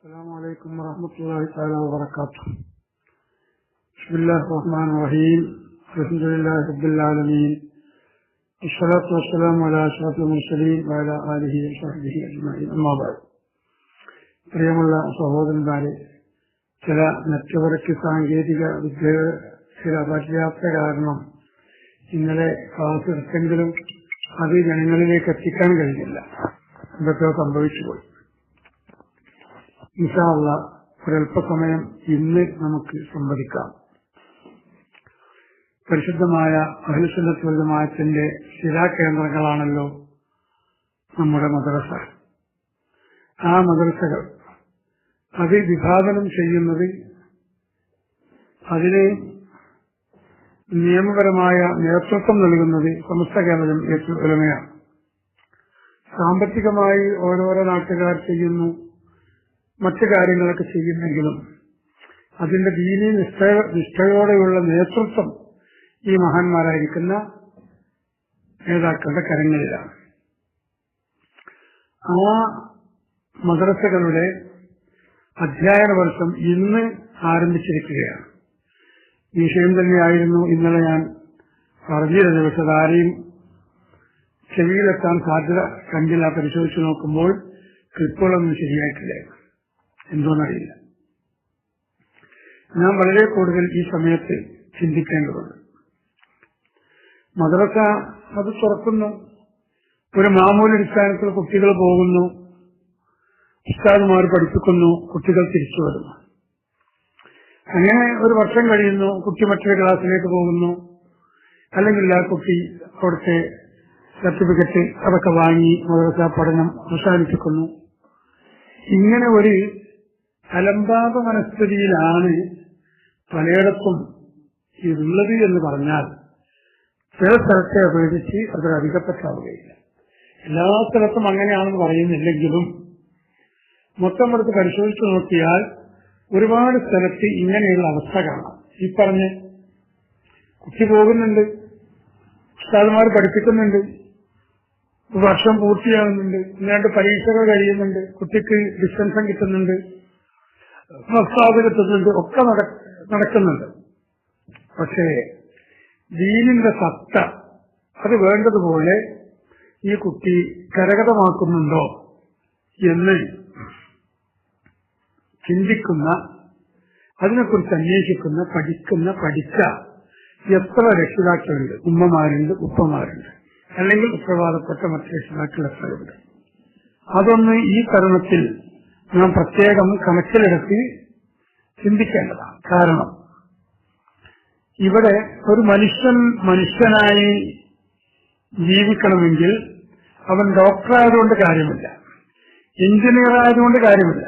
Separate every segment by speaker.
Speaker 1: السلام عليكم ورحمة الله تعالى وبركاته. بسم الله الرحمن الرحيم. الحمد لله رب العالمين. الصلاة والسلام على أشرف المرسلين وعلى آله وصحبه أجمعين. أما بعد. പ്രിയമുള്ള സഹോദരന്മാരെ, ചില നെറ്റ്വർക്ക് സാങ്കേതിക വിദ്യ ചില പര്യാപ്ത കാരണം ഇന്നലെ ക്ലാസ് എടുത്തെങ്കിലും അത് ജനങ്ങളിലേക്ക് എത്തിക്കാൻ കഴിഞ്ഞില്ല. എന്തൊക്കെയോ സംഭവിച്ചുപോയി. ഇൻഷാ അല്ലാഹ് ഒരല്പസമയം ഇന്ന് നമുക്ക് സംവദിക്കാം. പരിശുദ്ധമായ അഹ്ലുസുന്നത്ത് വൽ ജമാഅത്തിന്റെ ശിലാകേന്ദ്രങ്ങളാണല്ലോ നമ്മുടെ മദ്രസ. ആ മദ്രസകൾ അത് വിഭാവനം ചെയ്യുന്നത്, അതിന് നിയമപരമായ നേതൃത്വം നൽകുന്നത് സമസ്ത കേരള ജംഇയ്യത്തുൽ ഉലമയാണ്. സാമ്പത്തികമായി ഓരോരോ നാട്ടുകാർ ചെയ്യുന്നു, മറ്റു കാര്യങ്ങളൊക്കെ ചെയ്യുന്നെങ്കിലും അതിന്റെ ദീനീ നിഷ്ഠയോടെയുള്ള നേതൃത്വം ഈ മഹാന്മാരായിരിക്കുന്ന നേതാക്കളുടെ കരങ്ങളിലാണ്. ആ മദ്രസകളുടെ അധ്യയന വർഷം ഇന്ന് ആരംഭിച്ചിരിക്കുകയാണ്. ഈ വിഷയം തന്നെയായിരുന്നു ഇന്നലെ ഞാൻ പറഞ്ഞിരുന്നത്. പക്ഷെ ആരെയും ചെവിയിലെത്താൻ സാധ്യത കണ്ടില്ല. പരിശോധിച്ചു നോക്കുമ്പോൾ ക്ലിപ്പുകളൊന്നും ശരിയായിട്ടില്ല. എന്തോന്നറിയില്ല. ഞാൻ വളരെ കൂടുതൽ ഈ സമയത്ത് ചിന്തിക്കേണ്ടതുണ്ട്. മദ്രസ അത് തുറക്കുന്നു, ഒരു മാമൂലടിസ്ഥാനത്തിൽ കുട്ടികൾ പോകുന്നു, ഉസ്താദുമാർ പഠിപ്പിക്കുന്നു, കുട്ടികൾ തിരിച്ചു വരുന്നു. അങ്ങനെ ഒരു വർഷം കഴിയുന്നു, കുട്ടി മറ്റൊരു ക്ലാസ്സിലേക്ക് പോകുന്നു, അല്ലെങ്കിൽ ആ കുട്ടി അവിടുത്തെ സർട്ടിഫിക്കറ്റ് അതൊക്കെ വാങ്ങി മദ്രസ പഠനം അവസാനിപ്പിക്കുന്നു. ഇങ്ങനെ ഒരു അലംബാപ മനസ്ഥിതിയിലാണ് പലയിടത്തും ഇതുള്ളത് എന്ന് പറഞ്ഞാൽ ചില സ്ഥലത്തെ അപേക്ഷിച്ച് അത് അധികപ്പെട്ടാവുകയില്ല. എല്ലാ സ്ഥലത്തും അങ്ങനെയാണെന്ന് പറയുന്നില്ലെങ്കിലും മൊത്തം എടുത്ത് പരിശോധിച്ചു നോക്കിയാൽ ഒരുപാട് സ്ഥലത്ത് ഇങ്ങനെയുള്ള അവസ്ഥ കാണാം. ഈ പറഞ്ഞ് കുട്ടി പോകുന്നുണ്ട്, ഉസ്താദുമാർ പഠിപ്പിക്കുന്നുണ്ട്, വർഷം പൂർത്തിയാകുന്നുണ്ട്, ഇല്ലാണ്ട് പരീക്ഷകൾ കഴിയുന്നുണ്ട്, കുട്ടിക്ക് ഡിസ്റ്റൻഷൻ കിട്ടുന്നുണ്ട്, മസ്താദ് കിട്ടുന്നുണ്ട്, ഒക്കെ നടക്കുന്നുണ്ട്. പക്ഷേ ദീനിന്റെ സത്ത അത് വേണ്ടതുപോലെ ഈ കുട്ടി കരഗതമാക്കുന്നുണ്ടോ എന്ന് ചിന്തിക്കുന്ന, അതിനെക്കുറിച്ച് അന്വേഷിക്കുന്ന, പഠിച്ച എത്ര രക്ഷിതാക്കളുണ്ട്? ഉമ്മമാരുണ്ട്, ഉപ്പമാരുണ്ട്, അല്ലെങ്കിൽ ഉത്തരവാദപ്പെട്ട മറ്റ് രക്ഷിതാക്കൾ എത്രയുണ്ട്? അതൊന്ന് ഈ തരുണത്തിൽ നാം പ്രത്യേകം കണക്കിലെടുത്ത് ചിന്തിക്കേണ്ടതാണ്. കാരണം ഇവിടെ ഒരു മനുഷ്യനായി ജീവിക്കണമെങ്കിൽ അവൻ ഡോക്ടറായതുകൊണ്ട് കാര്യമില്ല, എഞ്ചിനീയർ ആയതുകൊണ്ട് കാര്യമില്ല,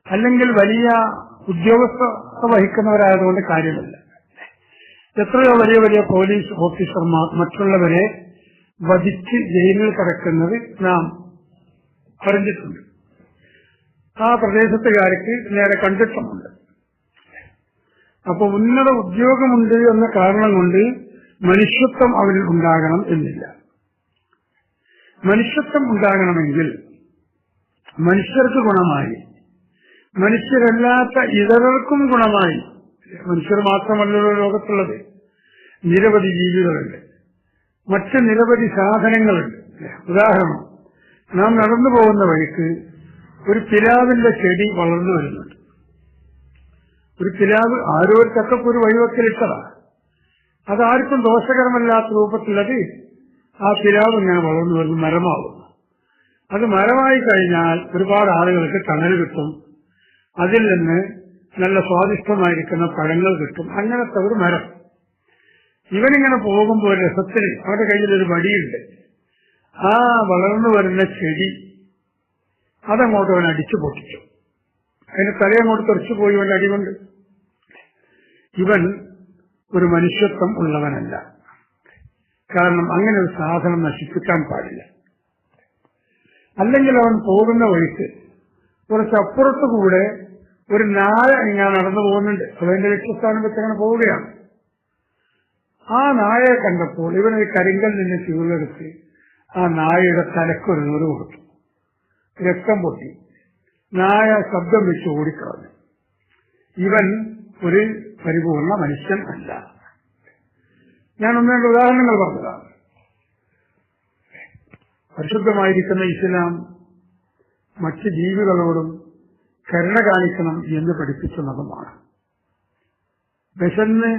Speaker 1: അല്ലെങ്കിൽ വലിയ ഉദ്യോഗസ്ഥ വഹിക്കുന്നവരായതുകൊണ്ട് കാര്യമില്ല. എത്രയോ വലിയ വലിയ പോലീസ് ഓഫീസർമാർ മറ്റുള്ളവരെ വധിച്ച് ജയിലിൽ കിടക്കുന്നത് നാം അറിഞ്ഞിട്ടുണ്ട്. ആ പ്രദേശത്തുകാർക്ക് നേരെ കണ്ടിട്ടുമുണ്ട്. അപ്പൊ ഉന്നത ഉദ്യോഗമുണ്ട് എന്ന കാരണം കൊണ്ട് മനുഷ്യത്വം അവരിൽ ഉണ്ടാകണം എന്നില്ല. മനുഷ്യത്വം ഉണ്ടാകണമെങ്കിൽ മനുഷ്യർക്ക് ഗുണമായി, മനുഷ്യരല്ലാത്ത ഇതരർക്കും ഗുണമായി, മനുഷ്യർ മാത്രമല്ലല്ലോ ലോകത്തുള്ളത്, നിരവധി ജീവികളുണ്ട്, മറ്റ് നിരവധി സാധനങ്ങളുണ്ട്. ഉദാഹരണം, നാം നടന്നു പോകുന്ന വഴിക്ക് ഒരു പിലാവിന്റെ ചെടി വളർന്നു വരുന്നുണ്ട്. ഒരു പിലാവ് ആരോ ഒരു ചക്കപ്പൊരു വഴിവെക്കലിട്ടതാ. അതാർക്കും ദോഷകരമല്ലാത്ത രൂപത്തിലത് ആ പിലാവ് ഇങ്ങനെ വളർന്നു വരുന്നു, മരമാവുന്നു. അത് മരമായി കഴിഞ്ഞാൽ ഒരുപാട് ആളുകൾക്ക് തണൽ കിട്ടും, അതിൽ നിന്ന് നല്ല സ്വാദിഷ്ടമായിരിക്കുന്ന പഴങ്ങൾ കിട്ടും. അങ്ങനത്തെ ഒരു മരം. ഇവനിങ്ങനെ പോകുമ്പോൾ രസത്തിന് അവരുടെ കയ്യിലൊരു വടിയുണ്ട്. ആ വളർന്നു വരുന്ന ചെടി അതങ്ങോട്ട് അവൻ അടിച്ചു പൊട്ടിച്ചു. അതിന് തലയങ്ങോട്ട് തെറിച്ചു പോയി അവന്റെ അടികൊണ്ട്. ഇവൻ ഒരു മനുഷ്യത്വം ഉള്ളവനല്ല. കാരണം അങ്ങനെ ഒരു സാധനം നശിപ്പിക്കാൻ പാടില്ല. അല്ലെങ്കിൽ അവൻ പോകുന്ന വഴിക്ക് കുറച്ചപ്പുറത്തു കൂടെ ഒരു നായ ഇങ്ങനെ നടന്നു പോകുന്നുണ്ട്. അവന്റെ ലക്ഷ്യസ്ഥാനം വെച്ച് അങ്ങനെ പോവുകയാണ്. ആ നായയെ കണ്ടപ്പോൾ ഇവനൊരു കരിങ്കല്ലിന്റെ ചൂലെടുത്ത് ആ നായയുടെ തലക്കൊരു നൂറ് കൊടുത്തു. രക്തം പൊട്ടി. നായ ശബ്ദം വെച്ച് ഓടിക്കളഞ്ഞു. ഇവൻ ഒരു പരിപൂർണ മനുഷ്യൻ അല്ല. ഞാൻ ഒന്ന് രണ്ട് ഉദാഹരണങ്ങൾ പറഞ്ഞതാണ്. പരിശുദ്ധമായിരിക്കുന്ന ഇസ്ലാം മറ്റ് ജീവികളോടും കരുണ കാണിക്കണം എന്ന് പഠിപ്പിച്ച മതമാണ്. വിശന്ന്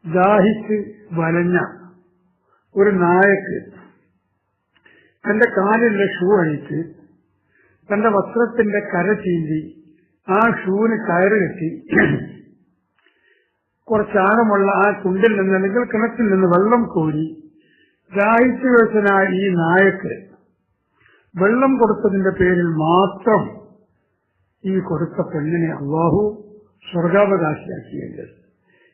Speaker 1: ദാഹിച്ച് വലഞ്ഞ ഒരു നായക്ക് തന്റെ കാലിലെ ഷൂ അഴിച്ച് തന്റെ വസ്ത്രത്തിന്റെ കര ചീന്തി ആ ഷൂവിന് കയറ് കെട്ടി കുറച്ചാഴമുള്ള ആ കുണ്ടിൽ നിന്ന് അല്ലെങ്കിൽ കിണറ്റിൽ നിന്ന് വെള്ളം കോരി ദാഹിച്ചു വെച്ചനായ ഈ നായക്ക് വെള്ളം കൊടുത്തതിന്റെ പേരിൽ മാത്രം ഈ കൊടുത്ത പെണ്ണിനെ അല്ലാഹു സ്വർഗാവകാശിയാക്കിയത്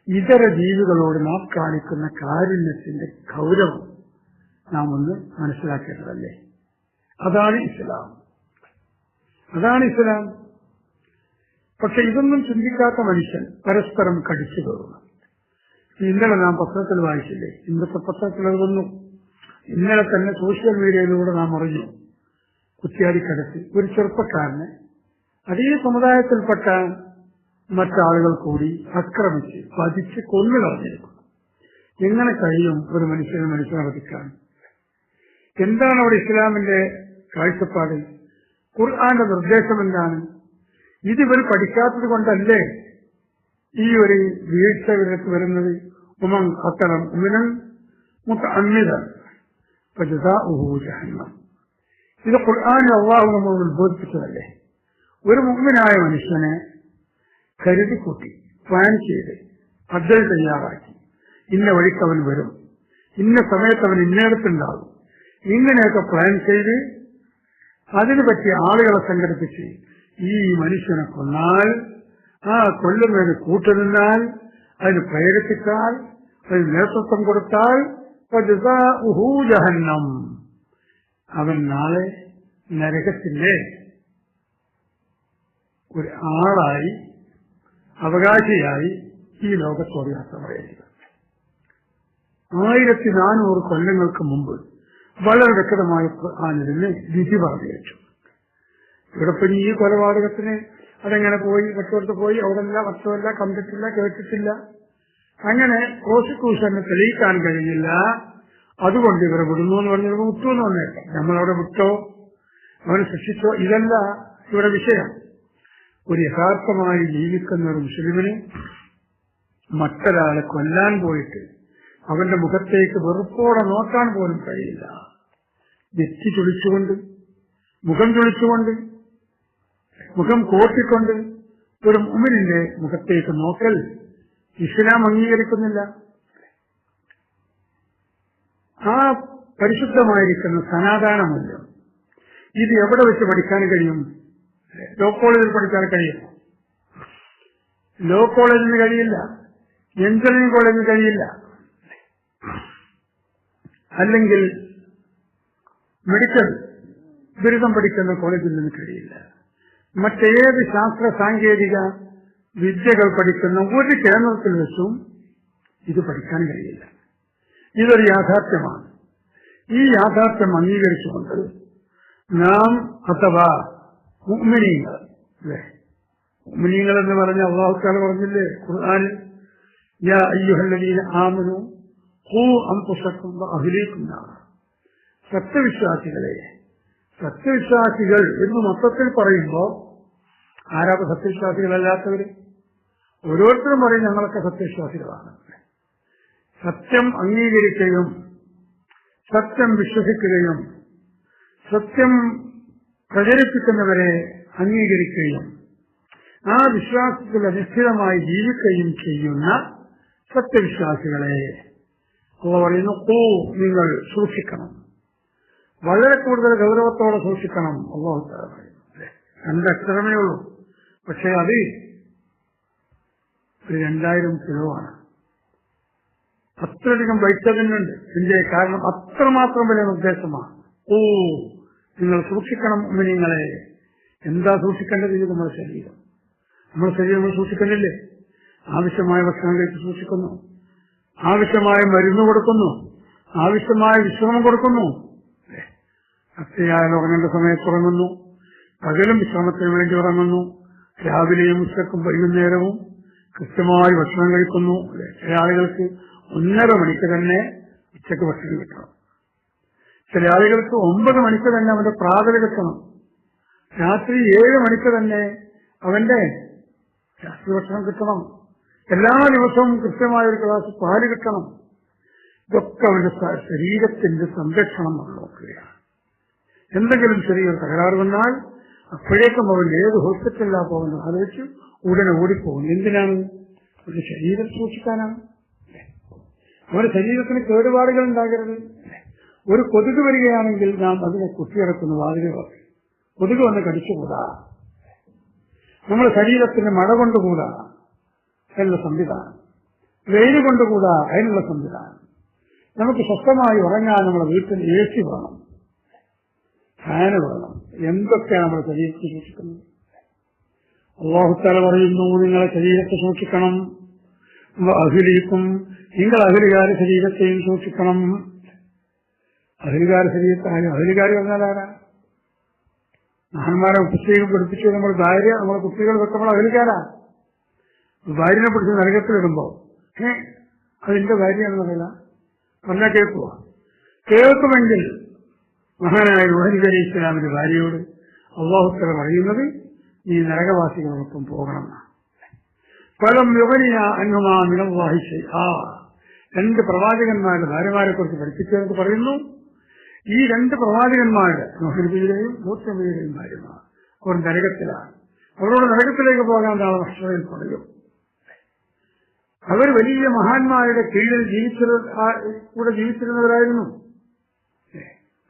Speaker 1: ഇതര ജീവികളോട് നാം കാണിക്കുന്ന കാരുണ്യത്തിന്റെ ഗൗരവം നാം ഒന്ന് മനസ്സിലാക്കേണ്ടതല്ലേ? അതാണ് ഇസ്ലാം. പക്ഷെ ഇതൊന്നും ചിന്തിക്കാത്ത മനുഷ്യൻ പരസ്പരം കടിച്ചു കയറുന്നു. ഇന്നലെ നാം പത്രത്തിൽ വായിച്ചില്ലേ? ഇന്നത്തെ പത്രത്തിൽ എഴുതുന്നു. ഇന്നലെ തന്നെ സോഷ്യൽ മീഡിയയിലൂടെ നാം അറിഞ്ഞു, കുറ്റ്യാടിക്കടുത്ത് ഒരു ചെറുപ്പക്കാരനെ അതേ സമുദായത്തിൽപ്പെട്ട മറ്റാളുകൾ കൂടി ആക്രമിച്ച് വധിച്ച് കൊന്നുകളഞ്ഞിരിക്കുന്നു. എങ്ങനെ കഴിയും ഒരു മനുഷ്യനെ വധിക്കാൻ? എന്താണ് അവിടെ ഇസ്ലാമിന്റെ കാഴ്ചപ്പാട്? ഖുർആന്റെ നിർദ്ദേശം എന്താണ്? ഇതിവർ പഠിക്കാത്തത് കൊണ്ടല്ലേ ഈ ഒരു വീഴ്ച ഇവർക്ക് വരുന്നത്? ഉമൻ ഖതല മുഅ്മിനൻ മുതഅമ്മിദൻ ഫജസാഉഹു ജഹന്നം. ഇത് ഖുർആനിൽ അല്ലാഹു നമ്മോട് ഉത്ബോധിപ്പിച്ചതല്ലേ? ഒരു മുഅ്മിനായ മനുഷ്യനെ കരുതി കൂട്ടി പ്ലാൻ ചെയ്ത് പദ്ധതി തയ്യാറാക്കി, ഇന്ന വഴിക്ക് അവൻ വരും, ഇന്ന സമയത്ത് അവൻ ഇന്നയിടത്തുണ്ടാകും, ഇങ്ങനെയൊക്കെ പ്ലാൻ ചെയ്ത് അതിനു പറ്റിയ ആളുകളെ സംഘടിപ്പിച്ച് ഈ മനുഷ്യനെ കൊന്നാൽ, ആ കൊല്ലുന്നതിന് കൂട്ടുനിന്നാൽ, അതിന് പ്രേരിപ്പിച്ചാൽ, അതിന് നേതൃത്വം കൊടുത്താൽ ജഹന്നം, അവൻ നാളെ നരകത്തിന്റെ ഒരു ആളായി അവകാശിയായി ഈ ലോകത്തോട് യാത്ര പറയേണ്ടത്. 1400 കൊല്ലങ്ങൾക്ക് മുമ്പ് വളരെ വ്യക്തമായ ഖുർആനിന് വിധി പറഞ്ഞു വെച്ചു. ഇവിടെ പിന്നെ ഈ കൊലപാതകത്തിന് അതെങ്ങനെ പോയി, മറ്റോടത്ത് പോയി, അവിടെല്ല വസ്തുവല്ല, കണ്ടിട്ടില്ല, കേട്ടിട്ടില്ല, അങ്ങനെ പ്രോസിക്യൂഷന് തെളിയിക്കാൻ കഴിയില്ല, അതുകൊണ്ട് ഇവരെ വിടുന്നു എന്ന് പറഞ്ഞത് വിട്ടു എന്ന് പറഞ്ഞേക്കാം. നമ്മളവിടെ വിട്ടോ അവനെ ശിക്ഷിച്ചോ, ഇതല്ല ഇവിടെ വിഷയം. ഒരു യഥാർത്ഥമായി ജീവിക്കുന്ന ഒരു മുസ്ലിമിന് മറ്റൊരാളെ കൊല്ലാൻ പോയിട്ട് അവന്റെ മുഖത്തേക്ക് വെറുപ്പോടെ നോക്കാൻ പോലും കഴിയില്ല. നെറ്റി ചൊളിച്ചുകൊണ്ട്, മുഖം ചൊളിച്ചുകൊണ്ട്, മുഖം കോട്ടിക്കൊണ്ട് ഒരു മുഅ്മിനിന്റെ മുഖത്തേക്ക് നോക്കൽ ഇസ്ലാം അംഗീകരിക്കുന്നില്ല. ആ പരിശുദ്ധമായിരിക്കുന്ന സനാതന മൂല്യം ഇത് എവിടെ വെച്ച് പഠിക്കാൻ കഴിയും? ലോ കോളേജിൽ പഠിക്കാൻ കഴിയും? ലോ കോളേജിന് കഴിയില്ല, എഞ്ചിനീയറിംഗ് കോളേജിന് കഴിയില്ല, അല്ലെങ്കിൽ മെഡിക്കൽ ബിരുദം പഠിക്കുന്ന കോളേജിൽ നിന്ന് കഴിയില്ല. മറ്റേത് ശാസ്ത്ര സാങ്കേതിക വിദ്യകൾ പഠിക്കുന്ന ഒരു കേന്ദ്രത്തിൽ വെച്ചും ഇത് പഠിക്കാൻ കഴിയില്ല. ഇതൊരു യാഥാർത്ഥ്യമാണ്. ഈ യാഥാർത്ഥ്യം അംഗീകരിച്ചുകൊണ്ട് നാം അഥവാ മുഅ്മിനീങ്ങൾ, അല്ലേ, മുഅ്മിനീങ്ങൾ എന്ന് പറഞ്ഞ അല്ലാഹു തആല പറഞ്ഞില്ലേ ഖുർആനിൽ, യാ അയ്യുഹല്ലദീന ആമനൂ ഖൂ അൻഫുസക്കും വഅഹ്ലീകും നാർ. സത്യവിശ്വാസികളെ, സത്യവിശ്വാസികൾ എന്ന് മൊത്തത്തിൽ പറയുമ്പോൾ ആരാണ് സത്യവിശ്വാസികളല്ലാത്തവര്? ഓരോരുത്തരും പറയും ഞങ്ങളൊക്കെ സത്യവിശ്വാസികളാണ്. സത്യം അംഗീകരിക്കുകയും സത്യം വിശ്വസിക്കുകയും സത്യം പ്രചരിപ്പിക്കുന്നവരെ അംഗീകരിക്കുകയും ആ വിശ്വാസത്തിൽ അധിഷ്ഠിതമായി ജീവിക്കുകയും ചെയ്യുന്ന സത്യവിശ്വാസികളെ പറയുന്നു, നിങ്ങൾ സൂക്ഷിക്കണം, വളരെ കൂടുതൽ ഗൗരവത്തോടെ സൂക്ഷിക്കണം. അല്ലാഹു തആല പറയുന്നു. 2 അക്ഷരമേ ഉള്ളൂ, പക്ഷെ അത് 2000 കിലോ ആണ്. അത്രയധികം വൈറ്റമിനുണ്ട് ഇതിന്റെ. കാരണം അത്രമാത്രം വലിയ നിർദ്ദേശമാണ്. നിങ്ങൾ സൂക്ഷിക്കണം മുഅ്മിനീങ്ങളെ. എന്താ സൂക്ഷിക്കേണ്ടത്? ഇത് നമ്മുടെ ശരീരം. നമ്മൾ സൂക്ഷിക്കുന്നില്ലേ? ആവശ്യമായ ഭക്ഷണം കഴിച്ച് സൂക്ഷിക്കുന്നു, ആവശ്യമായ മരുന്ന് കൊടുക്കുന്നു, ആവശ്യമായ വിശ്രമം കൊടുക്കുന്നു, ശക്തിയായ ഉറങ്ങേണ്ട സമയത്ത് ഉറങ്ങുന്നു, പകലും വിശ്രമത്തിന് വേണ്ടി ഉറങ്ങുന്നു, രാവിലെയും ഉച്ചക്കും വൈകുന്നേരവും കൃത്യമായി ഭക്ഷണം കഴിക്കുന്നു. ചില ആളുകൾക്ക് 1.5 മണിക്ക് തന്നെ ഉച്ചക്ക് ഭക്ഷണം കിട്ടണം. ചില ആളുകൾക്ക് 9 മണിക്ക് തന്നെ അവന്റെ പ്രാതൽ കിട്ടണം. രാത്രി 7 മണിക്ക് തന്നെ അവന്റെ രാത്രി ഭക്ഷണം കിട്ടണം. എല്ലാ ദിവസവും കൃത്യമായ ഒരു ഗ്ലാസ് പാല് കിട്ടണം. ഇതൊക്കെ അവന്റെ ശരീരത്തിന്റെ സംരക്ഷണം നമ്മൾ നോക്കുകയാണ്. എന്തെങ്കിലും ചെറിയൊരു തകരാറ് വന്നാൽ അപ്പോഴേക്കും അവൻ ഏത് ഹോസ്പിറ്റലിലാണ് പോകുന്നത് ആലോചിച്ച് ഉടനെ ഓടിപ്പോകും. എന്തിനാണ്? അവരുടെ ശരീരം സൂക്ഷിക്കാനാണ്. അവരുടെ ശരീരത്തിന് കേടുപാടുകൾ ഉണ്ടാകരുത്. ഒരു കൊതുക് വരികയാണെങ്കിൽ നാം അതിനെ കുത്തിയിറക്കുന്ന വാതിലുകളൊക്കെ കൊതുക് വന്ന് കടിച്ചുകൂടാ. നമ്മുടെ ശരീരത്തിന് മഴ കൊണ്ടുകൂടാ, അതിനുള്ള സംവിധാനം. വെയിൽ കൊണ്ടുകൂടാ, അതിനുള്ള സംവിധാനം. നമുക്ക് സ്വസ്ഥമായി ഉറങ്ങാൻ നമ്മുടെ വീട്ടിൽ AC വേണം, ഫാന് വേണം. എന്തൊക്കെയാണ് നമ്മുടെ ശരീരത്തെ സൂക്ഷിക്കുന്നത്? അല്ലാഹു തആല പറയുന്നു, നിങ്ങളെ ശരീരത്തെ സൂക്ഷിക്കണം. അഹ്ലിക്കും, നിങ്ങൾ അഹ്ലുകാരുടെ ശരീരത്തെയും സൂക്ഷിക്കണം. അഹ്ലുകാരുടെ ശരീരത്തായാലും അഹ്ലുകാർ പറഞ്ഞാൽ ആരാ? മഹാന്മാരെ പ്രത്യേകം പഠിപ്പിച്ചു നമ്മുടെ ഭാര്യ, നമ്മുടെ കുട്ടികൾ ഒക്കെ നമ്മൾ അഹ്ലുകാരാ. ഭാര്യനെ പിടിച്ച് നരകത്തിലിടുമ്പോ അതിന്റെ ഭാര്യയാണെന്ന് പറയില്ല, പറഞ്ഞാൽ കേൾക്കുക. കേൾക്കുമെങ്കിൽ മഹാനായ നൂഹ് നബി ഇസ്ലാമിന്റെ ഭാര്യയോട് അല്ലാഹു തആല പറയുന്നത് ഈ നരകവാസികളോടൊപ്പം പോകണം. ഫലം യുഗ്നിയ അൻഹുമാ മിനല്ലാഹി ശൈആ. 2 പ്രവാചകന്മാരുടെ ഭാര്യമാരെ കുറിച്ച് പഠിപ്പിച്ചതെന്ന് പറയുന്നു. ഈ 2 പ്രവാചകന്മാരുടെ നൂഹ് നബിയുടെയും ലൂത്ത് നബിയുടെയും ഭാര്യമാർ അവർ നരകത്തിലാണ്. അവരോട് നരകത്തിലേക്ക് പോകാൻ നാളെ മഹ്ശറിൽ പറയും. അവർ വലിയ മഹാന്മാരുടെ കീഴിൽ കൂടെ ജീവിച്ചിരുന്നവരായിരുന്നു.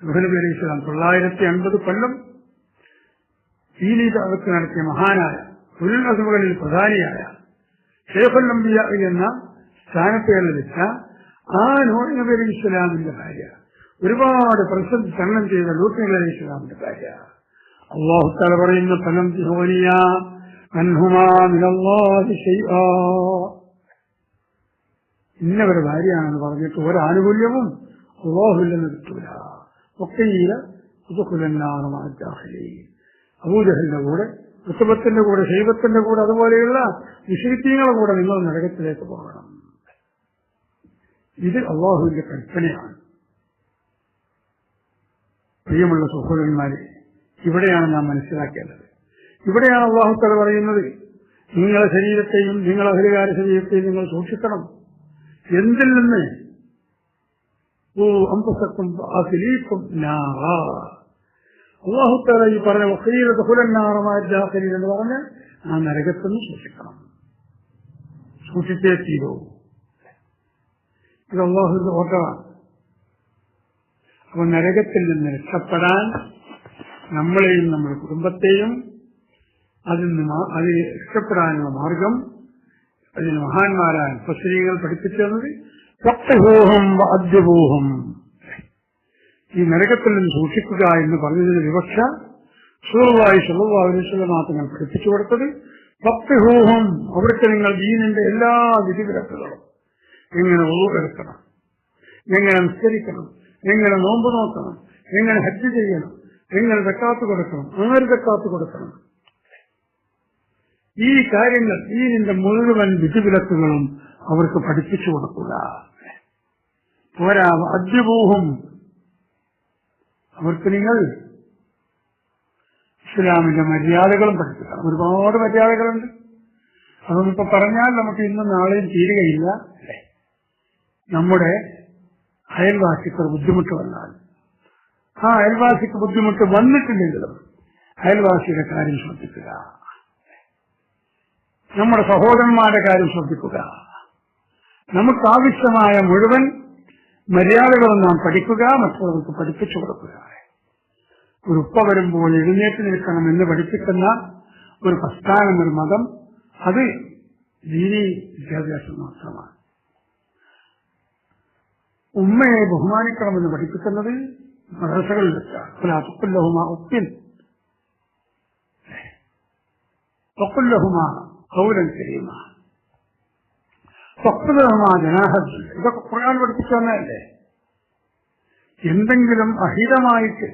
Speaker 1: നൂഹ് നബി അലൈഹി സ്വലാം 950 കൊല്ലം ദീനീ ദഅവത്ത് നടത്തിയ മഹാനായ ഉലുൽ അസ്മുകളിൽ പ്രധാനിയായ ശൈഖുൽ അംബിയ എന്ന സ്ഥാനപ്പേരിൽ വെച്ച ആ നൂഹ് നബി അലൈഹി സ്വലാമിന്റെ ഭാര്യ, ഒരുപാട് പ്രസിദ്ധി തരണം ചെയ്ത ലൂത്ത് നബി അലൈഹി സ്വലാമിന്റെ ഭാര്യ, അല്ലാഹു തആല പറയുന്ന ഫലം യുഗ്നിയ അൻഹുമാ മിനല്ലാഹി ശൈആ. ഇന്നവരെ ഭാര്യയാണെന്ന് പറഞ്ഞിട്ട് ഒരാനുകൂല്യവും അല്ലാഹുവിൽ കിട്ടൂല. അബൂജഹലിന്റെ കൂടെ, ഉത്സവത്തിന്റെ കൂടെ, ശൈബത്തിന്റെ കൂടെ, അതുപോലെയുള്ള മുശ്രിക്കീങ്ങളുടെ കൂടെ നിങ്ങൾ നരകത്തിലേക്ക് പോകണം. ഇത് അല്ലാഹുവിന്റെ കൽപ്പനയാണ്. പ്രിയമുള്ള സഹോദരന്മാരെ, ഇവിടെയാണ് നാം മനസ്സിലാക്കേണ്ടത്. ഇവിടെയാണ് അല്ലാഹു തആല പറയുന്നത്, നിങ്ങളുടെ ശരീരത്തെയും നിങ്ങളുടെ അഹ്ലുകാരുടെ ശരീരത്തെയും നിങ്ങൾ സൂക്ഷിക്കണം. എന്തിൽ നിന്ന്? അൻഫുസക്കും വഅഹ്ലീക്കും നാറാ. അല്ലാഹു തആല ഈ പറഞ്ഞ വഖീല ദഖുലൻ നാറ മഅ ദാഖിലീൻ എന്ന് പറഞ്ഞ ആ നരകത്തിൽ നിന്ന് സൂക്ഷിക്കണം. സൂക്ഷിച്ചേ തീരൂ. ഇത് അല്ലാഹുവിന്റെ ഓർഡറാണ്. അപ്പൊ നരകത്തിൽ നിന്ന് രക്ഷപ്പെടാൻ നമ്മളെയും നമ്മുടെ കുടുംബത്തെയും അതിൽ രക്ഷപ്പെടാനുള്ള മാർഗം അതിന് മഹാന്മാരായ മുഫസ്സിരീങ്ങൾ പഠിപ്പിച്ചത് ഫഖ്ഹൂഹും വഅദ്ദിബൂഹും. ഈ നരകത്തിൽ നിന്ന് സൂക്ഷിക്കുക എന്ന് പറഞ്ഞതിന് വിവക്ഷ റസൂലുള്ളാഹി സ്വല്ലല്ലാഹു അലൈഹി വസല്ലം തങ്ങൾ പഠിപ്പിച്ചു കൊടുത്തത് ഫഖ്ഹൂഹും, അവർക്ക് നിങ്ങൾ ദീനിന്റെ എല്ലാ വിധിവിലക്കുകളും, എങ്ങനെ വുളൂ എടുക്കണം, എങ്ങനെ നിസ്കരിക്കണം, എങ്ങനെ നോമ്പ് നോക്കണം, എങ്ങനെ ഹജ്ജ് ചെയ്യണം, എങ്ങനെ സക്കാത്ത് കൊടുക്കണം, ആര് സക്കാത്ത് കൊടുക്കണം, ഈ കാര്യങ്ങൾ, ദീനിന്റെ മുഴുവൻ വിധിവിലക്കുകളും അവർക്ക് പഠിപ്പിച്ചു കൊടുക്കുക. പോരാ അദ്ദിബൂഹും, അവർക്ക് നിങ്ങൾ ഇസ്ലാമിന്റെ മര്യാദകളും പഠിപ്പിക്കണം. ഒരുപാട് മര്യാദകളുണ്ട്. അതൊന്നും ഇപ്പൊ പറഞ്ഞാൽ നമുക്ക് ഇന്നും നാളെയും തീരുകയില്ല. നമ്മുടെ അയൽവാസിക്ക് ബുദ്ധിമുട്ട് വന്നാൽ, ആ അയൽവാസിക്ക് ബുദ്ധിമുട്ട് വന്നിട്ടുണ്ടെങ്കിലും അയൽവാസിയുടെ കാര്യം ശ്രദ്ധിക്കുക, നമ്മുടെ സഹോദരന്മാരുടെ കാര്യം ശ്രദ്ധിക്കുക. നമുക്കാവശ്യമായ മുഴുവൻ മര്യാദകളും നാം പഠിക്കുക, മറ്റുള്ളവർക്ക് പഠിപ്പിച്ചു കൊടുക്കുക. ഒരു ഉപ്പ വരുമ്പോൾ എഴുന്നേറ്റ് നിൽക്കണം എന്ന് പഠിപ്പിക്കുന്ന ഒരു പ്രസ്ഥാനം, ഒരു മതം, അത് ദീനീ വിദ്യാഭ്യാസം മാത്രമാണ്. ഉമ്മയെ ബഹുമാനിക്കണമെന്ന് പഠിപ്പിക്കുന്നത് മദ്രസകളിൽ വെച്ചാണ്. ഉപ്പിൻ ഖൗലൻ കരീമ ജനാഹദ്, ഇതൊക്കെ ഖുർആൻ പഠിപ്പിച്ചു തന്നതല്ലേ. എന്തെങ്കിലും അഹിതമായിട്ട്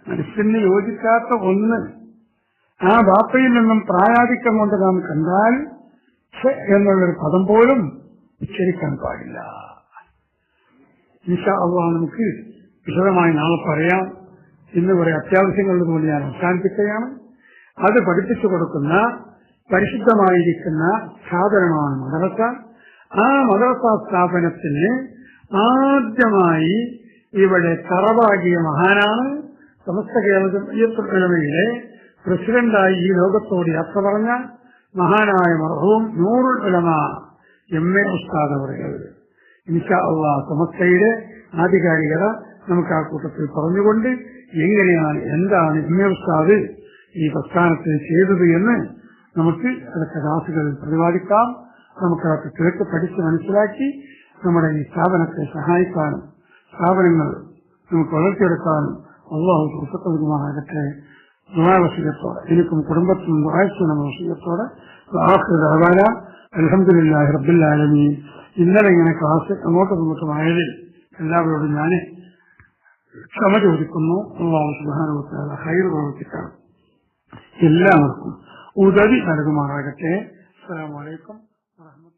Speaker 1: മനസ്സിന് യോജിക്കാത്ത ഒന്ന് ആ വാപ്പയിൽ നിന്നും പ്രായാധിക്യം കൊണ്ട് നാം കണ്ടാൽ എന്നുള്ളൊരു പദം പോലും ഉച്ചരിക്കാൻ പാടില്ല. ഇൻഷാ അല്ലാഹ് നമുക്ക് വിശദമായി നാളെ പറയാം. ഇന്ന് കുറെ അത്യാവശ്യങ്ങളുള്ളതുകൊണ്ട് ഞാൻ അവസാനിപ്പിക്കുകയാണ്. അത് പഠിപ്പിച്ചു കൊടുക്കുന്ന പരിശുദ്ധമായിരിക്കുന്ന സ്ഥാപനമാണ് മദ്രസ. ആ മദ്രസ സ്ഥാപനത്തിന് ആദ്യമായി ഇവിടെ തറവാകിയ മഹാനാണ് സമസ്ത കേരള ജംഇയ്യത്തുൽ ഉലമയുടെ പ്രസിഡന്റായി ഈ ലോകത്തോട് യാത്ര പറഞ്ഞ മഹാനായ മർഹൂം നൂറുൽ ഉലമ എം.എ. ഉസ്താദ് അവர்கள். ഇൻഷാ അല്ലാഹ് സമസ്തയുടെ ആധികാരികത നമുക്ക് ആ കൂട്ടത്തിൽ പറഞ്ഞുകൊണ്ട് എങ്ങനെയാണ് എന്താണ് എം.എ. ഉസ്താദ് ഈ പ്രസ്ഥാനത്തിൽ ചെയ്തത് എന്ന് നമുക്ക് അതൊക്കെ ക്ലാസുകളിൽ പ്രതിപാദിക്കാം. നമുക്കതൊക്കെ കേട്ട് പഠിച്ച് മനസ്സിലാക്കി നമ്മുടെ ഈ സ്ഥാപനത്തെ സഹായിക്കാനും സ്ഥാപനങ്ങൾ നമുക്ക് വളർത്തിയെടുക്കാനും അല്ലാഹു തൗഫീഖ് നൽകുമാറാകട്ടെ. ദുആവസിയത്തോടെ എനിക്കും കുടുംബത്തിനും ദുആയ്ക്കുന്ന വസിയത്തോടെ അൽഹംദുലില്ലാഹി റബ്ബിൽ ആലമീൻ. ഇന്നലെ ഇങ്ങനെ ക്ലാസ് അങ്ങോട്ടും ഇങ്ങോട്ടും ആയതിൽ എല്ലാവരോടും ഞാൻ ക്ഷമ ചോദിക്കുന്നു. അല്ലാഹു സുബ്ഹാനഹു വ തആല ഖൈർ പ്രവർത്തിക്കാൻ എല്ലാവർക്കും ഉദവി നൽകുമാറാകട്ടെ. അസ്സലാമു അലൈക്കും വറഹ്മത്തുള്ളാഹി.